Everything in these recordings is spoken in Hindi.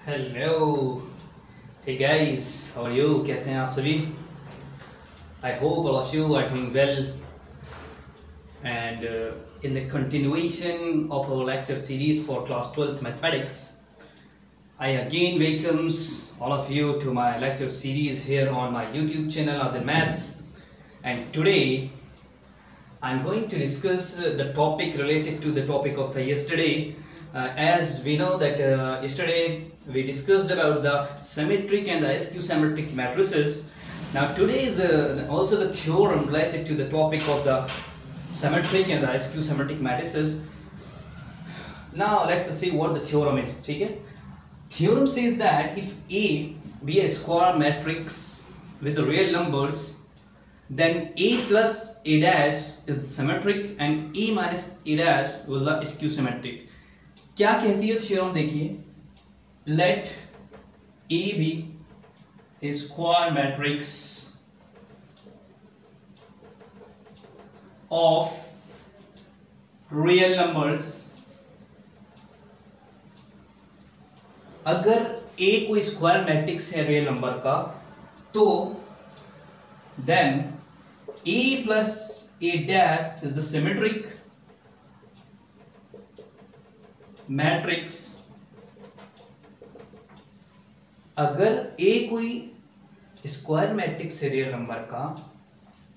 Hello, hey guys, how are you? कैसे हैं आप सभी? I hope all of you are doing well. And in the continuation of our lecture series for class 12th mathematics, I again welcomes all of you to my lecture series here on my YouTube channel Other Maths. And today I'm going to discuss the topic related to the topic of the yesterday. As we know that yesterday we discussed about the symmetric and the skew symmetric matrices. Now today is also the theorem related to the topic of the symmetric and the skew symmetric matrices. Now let's see what the theorem is. Okay? Theorem says that if A be a square matrix with the real numbers, then A plus A dash is symmetric and A minus A dash will be skew symmetric. क्या कहती है थ्योरम? देखिए, let A be a square matrix of real numbers. अगर ए कोई स्क्वायर मैट्रिक्स है रियल नंबर का, तो then A plus A dash is the symmetric matrix. अगर ए कोई स्क्वायर मैट्रिक्स है रियल नंबर का,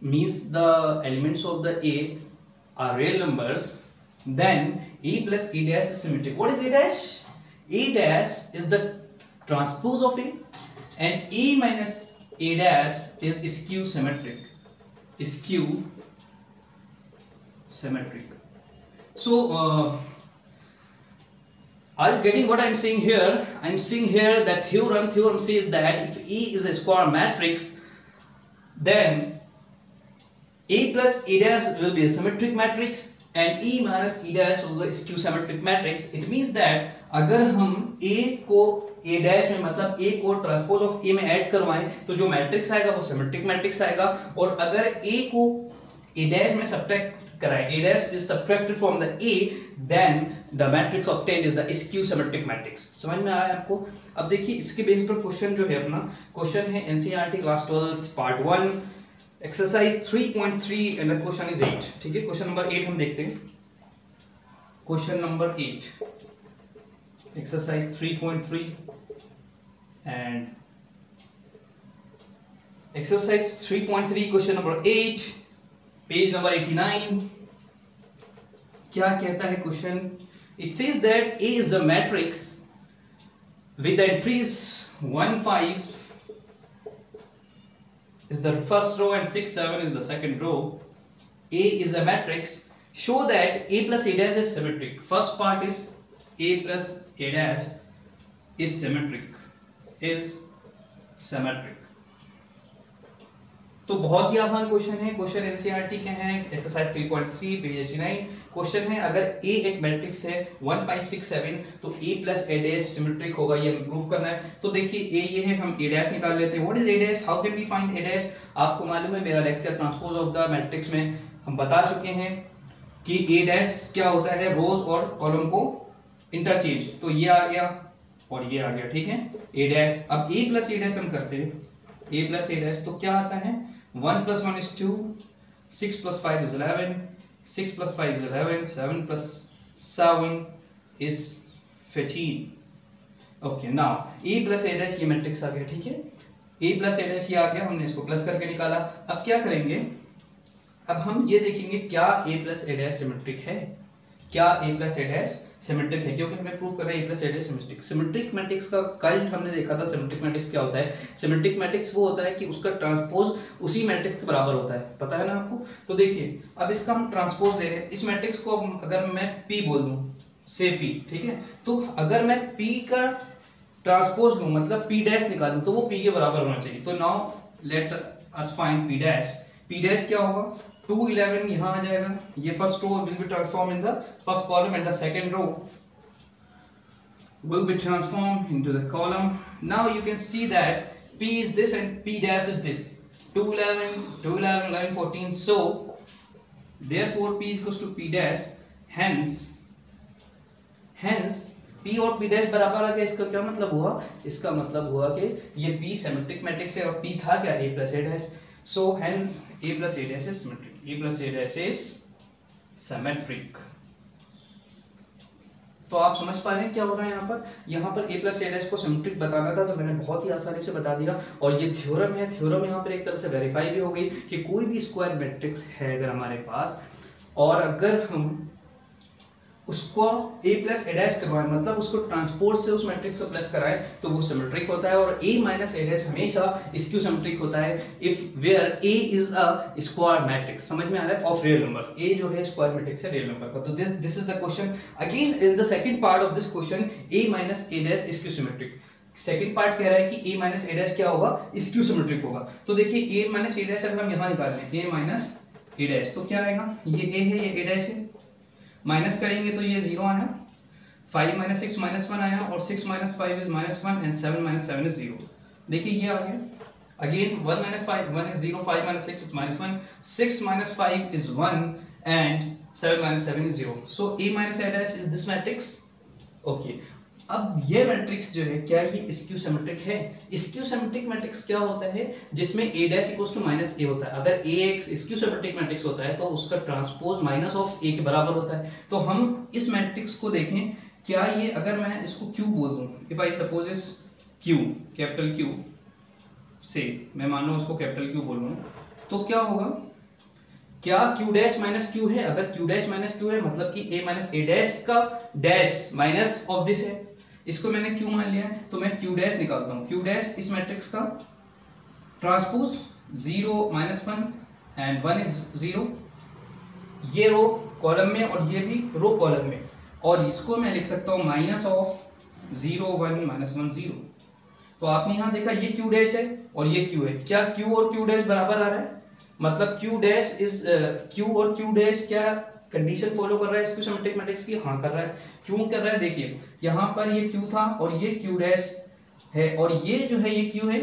means the elements of the A are real numbers, then A plus A dash is symmetric. What is A dash? A dash is the transpose of A and A minus A dash is skew symmetric. Skew symmetric. So are you getting what I'm saying here? I'm saying here that theorem says that if E is a square matrix, then A plus A dash will be a symmetric matrix and E minus E dash will be a skew symmetric matrix. It means that अगर हम A को A dash में, मतलब A को ट्रांसपोज ऑफ A में ऐड करवाएं, तो जो मैट्रिक्स आएगा वो सिमेट्रिक मैट्रिक्स आएगा. और अगर A को A dash में सब्ट्रैक्ट कराएं, A dash is subtracted from the A, then the matrix obtained is the skew symmetric matrix. समझ में आया आपको? अब देखिए, इसके बेस पर क्वेश्चन जो है अपना क्वेश्चन है NCERT class 12 part 1 exercise 3.3 and the question is 8. ठीक है, क्वेश्चन नंबर 8 हम देखते हैं. Question number 8 exercise 3.3 and exercise 3.3 question number 8 page number 89. क्या कहता है question? It says that A is a matrix with the entries 1 5 is the first row and 6 7 is the second row. A is a matrix. Show that A plus A dash is symmetric. First part is A plus A dash is symmetric. Is symmetric. तो बहुत ही आसान क्वेश्चन है. क्वेश्चन एनसीईआरटी के हैं, एक्सरसाइज 3.3 पेज 89. क्वेश्चन है अगर A एक मैट्रिक्स है 1 5 6 7, तो A plus A dash symmetric होगा, ये प्रूव करना है. तो देखिए A ये है, हम A डैश निकाल लेते हैं. What is A dash? How can we find A dash? आपको मालूम है, मेरा lecture transpose of the matrix में हम बता चुके हैं कि A डैश क्या होता है, रोज और कॉलम को इंटरचेंज. तो ये आ गया और ये आ गया. ठीक है, A डैश. अब A प्लस A डैश हम करते हैं, A प्लस A डैश, तो क्या आता है? 1 plus 1 is 2, 6 plus 5 is 11, 6 plus 5 is 11, 7 plus 7 is 15. Okay, now A plus A dash ये मैट्रिक्स आ गया. ठीक है, A plus A dash ये आ गया, हमने इसको प्लस करके निकाला. अब क्या करेंगे? अब हम ये देखेंगे क्या A plus A dash symmetric है, क्या A plus A dash symmetric है, क्योंकि हमें प्रूव करना है A plus A dash symmetric. Symmetric matrix का कल हमने देखा था. सिमेट्रिक मैट्रिक्स क्या होता है? सिमेट्रिक मैट्रिक्स वो होता है कि उसका ट्रांसपोज उसी मैट्रिक्स के बराबर होता है. पता है ना आपको? तो देखिए, अब इसका हम ट्रांसपोज ले रहे हैं. इस मैट्रिक्स को अगर मैं P बोल दूं, से P, ठीक है, तो अगर मैं P का ट्रांसपोज लूं, मतलब P डैश निकालूं, तो वो P के बराबर होना चाहिए. तो now let us find P dash. P dash क्या होगा? 2 11 यहाँ आ जाएगा. ये first row will be transform in the first column and the second row will be transformed into the column. Now you can see that P is this and P dash is this. 2 11 2 11 11 14. So therefore P equals to P dash. Hence P और P डैश बराबर आ गया, इसका क्या मतलब हुआ, इसका मतलब हुआ कि ये P सिमेट्रिक मैट्रिक्स है और P था क्या, A plus A dash, so hence A plus A dash is symmetric, A plus A dash is symmetric. तो आप समझ पा रहे हैं क्या हो रहा है यहाँ पर A प्लस A डैश को सिमेट्रिक बताना था तो मैंने बहुत ही आसानी से बता दिया। और ये थ्योरम है, थ्योरम यहाँ पर एक तरह से वेरीफाई भी हो गई कि कोई भी स्क्वायर मैट्रिक्स है अगर हमारे पास और अगर हम उसको A प्लस A डैश करवाएं, मतलब उसको ट्रांसपोज से उस मैट्रिक्स को प्लस कराएं तो वो सिमेट्रिक होता है। और A माइनस A डैश हमेशा स्क्यू सिमेट्रिक होता है if where A is a square matrix. समझ में आ रहा है, ऑफ रियल नंबर, A जो है स्क्वायर मैट्रिक्स है रियल नंबर का। तो this is the question again in the second part of this question, A minus A dash skew symmetric. Second part कह रहा है कि A माइनस A डैश क्या होगा, स्क्यू सिमेट्रिक होगा। तो देखिए A माइनस A डैश अगर हम यहाँ निकाल लें A माइनस A डैश तो क्या आएगा, ये A है ये A डैश है, माइनस करेंगे तो ये 0 आया, 5 माइनस 6 माइनस 1 आया और 6 minus 5 is minus 1 and 7 minus 7 is 0। देखिए ये आ गया again 1 minus 5 1 is 0, 5 minus 6 is minus 1, 6 minus 5 is 1 and 7 minus 7 is 0। So A minus A dash is this matrix. Okay, अब ये मैट्रिक्स जो है क्या ये स्क्यू सिमेट्रिक है? स्क्यू सिमेट्रिक मैट्रिक्स क्या होता है, जिसमें A dash equals to minus A होता है। अगर A एक स्क्यू सिमेट्रिक मैट्रिक्स होता है तो उसका ट्रांसपोज माइनस ऑफ A के बराबर होता है। तो हम इस मैट्रिक्स को देखें, क्या ये अगर मैं इसको Q बोल दूं, इफ आई सपोज इस Q कैपिटल Q से मैं मान लो उसको कैपिटल Q बोलूं तो क्या होगा, क्या Q डैश माइनस Q है? अगर Q डैश माइनस Q है मतलब कि A माइनस A डैश का डैश माइनस ऑफ दिस है, इसको मैंने Q मान लिया है तो मैं Q डैश निकालता हूं। Q डैश इस मैट्रिक्स का ट्रांसपोज 0 माइनस 1 एंड 1 इज 0, ये रो कॉलम में और ये भी रो कॉलम में, और इसको मैं लिख सकता हूं माइनस ऑफ 0 1 माइनस 1 0। तो आपने यहां देखा ये Q डैश है और ये Q है, क्या Q और Q डैश बराबर आ रहा है? मतलब Q डैश इज Q और Q डैश क्या कंडीशन फॉलो कर रहा है स्क्यू सिमेट्रिक मैट्रिक्स की? हाँ कर रहा है। क्यों कर रहा है? देखिए यहाँ पर ये Q था और ये Q डैश है और ये जो है ये Q है,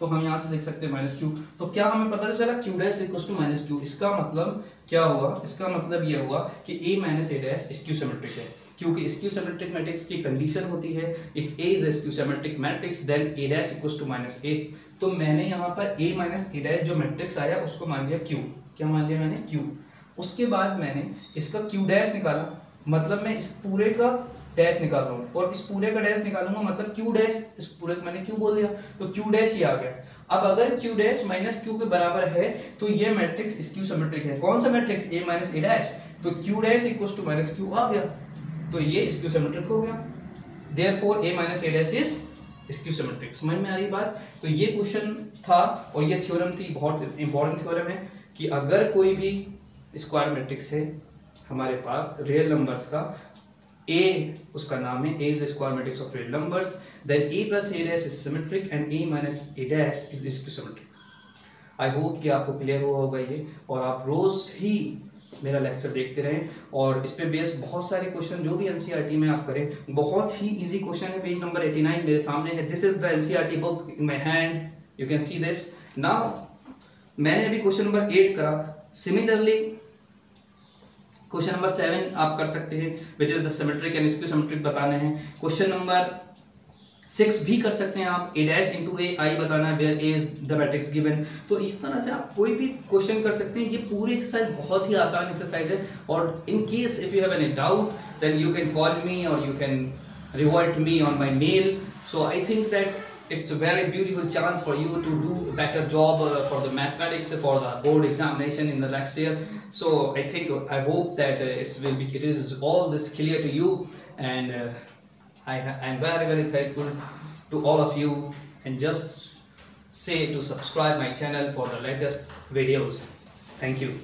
तो हम यहाँ से लिख सकते हैं माइनस Q। तो क्या हमें पता चला Q dash equals to minus Q। इसका मतलब क्या हुआ? इसका मतलब ये हुआ कि A minus A dash skew symmetric है, क्योंकि स्क्यू सिमेट्रिक मैट्रिक्स की कंडीशन होती है if A is a skew symmetric matrix then A dash equals to minus A। तो मैंने यहाँ पर A माइनस A डैश जो मैट्रिक्स आया उसको मान लिया Q। क्या मान लिया मैंने? Q। उसके बाद मैंने इसका Q डैश निकाला, मतलब मैं इस पूरे का डैश निकाल रहा हूँ और इस पूरे का डैश निकालूंगा मतलब Q डैश, इस पूरे का मैंने Q बोल दिया तो Q डैश ही आ गया। अब अगर Q डैश माइनस Q के बराबर है तो ये मैट्रिक्स स्क्यू सिमेट्रिक है। कौन सा matrix? A minus A dash. तो Q dash equals to minus Q आ गया, तो ये स्क्यू सिमेट्रिक हो गया। Therefore A minus A dash is skew symmetric. समझ में आ रही बात? तो ये क्वेश्चन था और ये थ्योरम थी, बहुत इंपॉर्टेंट थ्योरम है कि अगर कोई भी स्क्वायर मैट्रिक्स है हमारे पास रियल नंबर्स का, A उसका नाम है A is square matrix of real numbers, then A plus A dash is symmetric and A minus A dash is skew symmetric. I hope कि आपको क्लियर हुआ होगा ये, और आप रोज ही मेरा लेक्चर देखते रहें और इस पे बेस बहुत सारे क्वेश्चन जो भी एनसीईआरटी में आप करें, बहुत ही इजी क्वेश्चन है। पेज नंबर 89 मेरे सामने है, this is the NCERT book in my hand, you can see this now. मैंने अभी क्वेश्चन नंबर 8 करा, सिमिलरली क्वेश्चन नंबर 7 आप कर सकते हैं, which is the symmetric and skew symmetric बताने हैं। क्वेश्चन नंबर 6 भी कर सकते हैं आप, A dash into A I बताना है where A is the matrix given. तो इस तरह से आप कोई भी क्वेश्चन कर सकते हैं। ये पूरी एक्सरसाइज बहुत ही आसान एक्सरसाइज है, और in case if you have any doubt then you can call me और you can revert me on my mail. So I think that it's a very beautiful chance for you to do a better job for the mathematics for the board examination in the next year. So I hope that it is all this clear to you, and I am very thankful to all of you, and just say to subscribe my channel for the latest videos. Thank you.